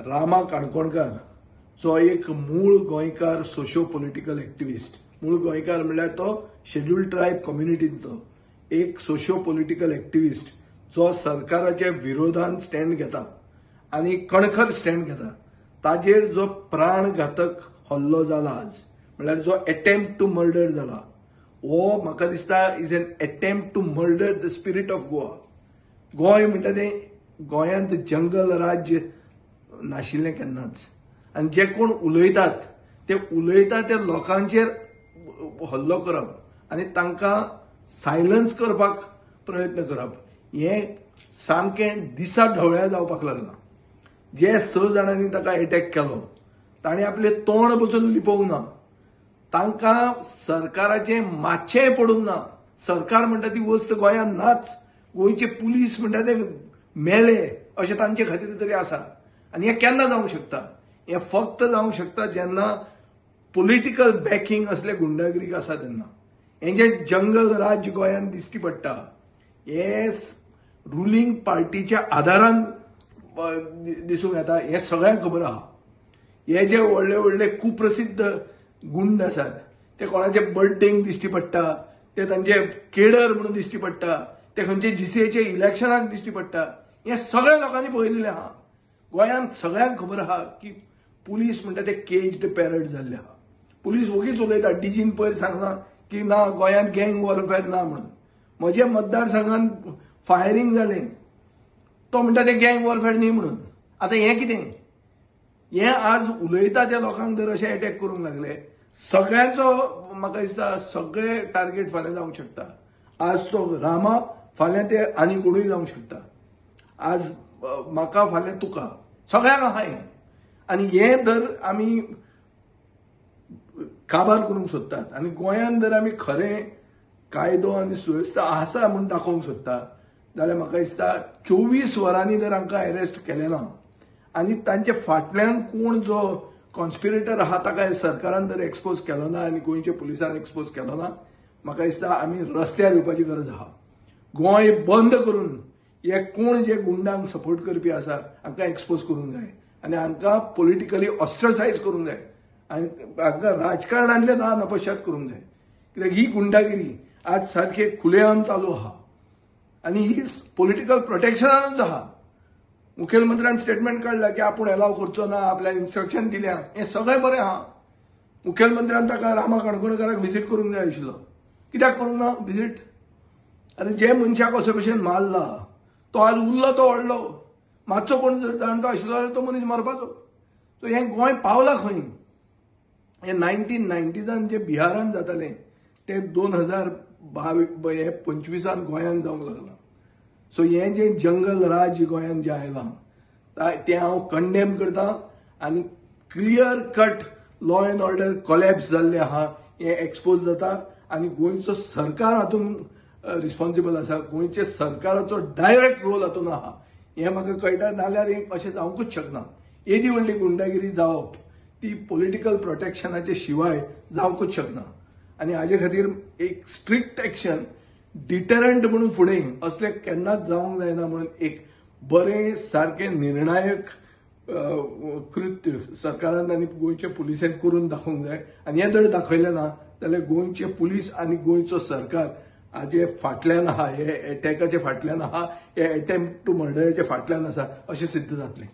रामा काणकोणकार जो एक मूळ गोंयकार सोशियो पॉलिटिकल एक्टिविस्ट, मूळ गोंयकार म्हणल्यार तो शेड्यूल्ड ट्रायब कम्युनिटींतलो एक सोशियो पॉलिटिकल एक्टिविस्ट जो सरकाराच्या विरोधात स्टँड घेता आणि कणखर स्टँड घेता, ताजेर जो प्राणघातक हल्लो जाला आज, म्हणल्यार जो अटेम्प्ट टू मर्डर जाला, हो म्हाका दिसता is an attempt to murder the spirit of Goa. Goem म्हणटा तें गोंयांत जंगल राज्य नाशिल्लें केन्नाच, आनी जे कोण उलयतात ते लोकांचेर हल्लो करप आनी तांकां सायलन्स करपाक प्रयत्न करप, हें सामकें दिसा ढवळ्या जावपाक लागलां. जे 6 जाणांनी ताका अटॅक केलो तांणी आपले तोंड बसून लिपोवंक ना, तांकां सरकाराचें मातशेंय पडूंक ना. सरकार म्हणटा ती वस्त गोंयांत नाच, गोंयचे पुलीस म्हणटा ते मेले अशें तांचे खातीर तरी आसा. आनी हें केन्ना जावंक शकता? हें फक्त जावंक शकता जेन्ना पॉलिटिकल बॅकिंग असले गुंडागिरीक आसा तेन्ना. हें जे जंगल राज्य गोंयांत दिश्टी पडटा हें रुलींग पार्टीच्या आदारान दिसूंक येता, हें सगळ्यांक खबर आहा. हे जे व्हडले व्हडले कुप्रसिद्ध गुंड आसात ते कोणाचे बर्थडेक दिश्टी पडटा, ते तांचे केडर म्हणून दिश्टी पडटा, ते खंयचे जीसीएचे इलेक्शनाक दिश्टी पडटा. हें सगळ्या लोकांनी पळयलेलें आहा. गोंयांत सगळ्यांक खबर आहा की पुलीस म्हणटा ते केज्ड पॅरट जाल्ले आहा. पुलीस वगीच उलयता, डीजीन पयर सांगना की ना गोंयांत गँग वॉरफेअर ना म्हणून. म्हज्या मतदारसंघात फायरिंग जालें, तो म्हणटा ते गँग वॉरफेअर न्ही म्हणून. आतां हें कितें? हें आज उलयता त्या लोकांक जर अशें अटॅक करूंक लागले, सगळ्यांचो म्हाका दिसता सगळे टार्गेट फाल्यां जावंक शकता. आज तो रामा, फाल्यां ते आनी कोणूय जावंक शकता. आज म्हाका, फाल्यां तुका, सगळ्यांक आहा हें. आनी हें जर आमी काबार करूंक सोदतात आनी गोंयांत जर आमी खरें कायदो आनी सुवेवस्था आसा म्हूण दाखोवंक सोदतात जाल्यार म्हाका दिसता 24 वरांनी जर हांकां अरेस्ट केलें ना आनी तांचे फाटल्यान कोण जो कॉन्स्पिरेटर आहा ताका सरकारान जर एक्सपोज केलो ना आनी गोंयच्या पुलिसान एक्सपोज केलो ना, म्हाका दिसता आमी रस्त्यार येवपाची गरज आहा. गोंय बंद करून हे कोण जे गुंडांक सपोर्ट करपी आसा हांकां एक्सपोज करूंक जाय आनी हांकां पॉलिटिकली ऑस्ट्रसायज करूंक जाय आनी हांकां राजकारणांतले नपश्यात करूंक जाय. कित्याक ही गुंडागिरी आज सारखे खुलेआम चालू आहा आनी ही पॉलिटिकल प्रोटेक्शनानूच आहा. मुखेलमंत्र्यान स्टेटमेंट काढला की आपूण अलाव करचो ना, आपल्याक इन्स्ट्रक्शन दिल्या, हें सगळें बरें आहा. मुखेलमंत्र्यान ताका रामा काणकोणकाराक व्हिजीट करूंक जाय आशिल्लो, कित्याक करूंक ना व्हिजीट? आनी जे मनशाक अशे भशेन मारला तो आज उरलो तो व्हडलो, मातसो कोण जर जाणटो आशिल्लो जाल्यार तो मनीस मरपाचो. सो हें गोंय पावलां खंय? हें 1990s जे बिहारान जातालें ते 2025 गोंयांत जावंक लागलां. सो हें जे जंगल राज्य गोंयांत जें आयलां तें हांव कंडेम करतां आनी clear cut law end order collapse जाल्लें आहा हें एक्सपोज जाता आनी गोंयचो सरकार हातूंत रिस्पॉन्सिबल आसा. गोंयच्या सरकाराचो डायरेक्ट रोल हातूंत आहा हें म्हाका कळटा. नाल्यार अशें जावंकूच शकना. येदी व्हडली गुंडागिरी जावप ती पॉलिटिकल प्रोटेक्शनाचे शिवाय जावंकूच शकना. आनी हाजे खातीर एक स्ट्रिक्ट एक्शन, डिटरंट म्हणून फुडें असलें केन्नाच जावंक जायना म्हणून एक बरें सारकें निर्णायक कृत्य सरकारान आनी गोंयच्या पुलिसेन करून दाखोवंक जाय. आनी हें जर दाखयलें ना जाल्यार गोंयचे पुलीस आनी गोंयचो सरकार हाजे फाटल्यान आहा, हे अटॅकाचे फाटल्यान आहा, हे अटेम्प्ट टू मर्डराचे फाटल्यान आसा अशें सिद्ध जातलें.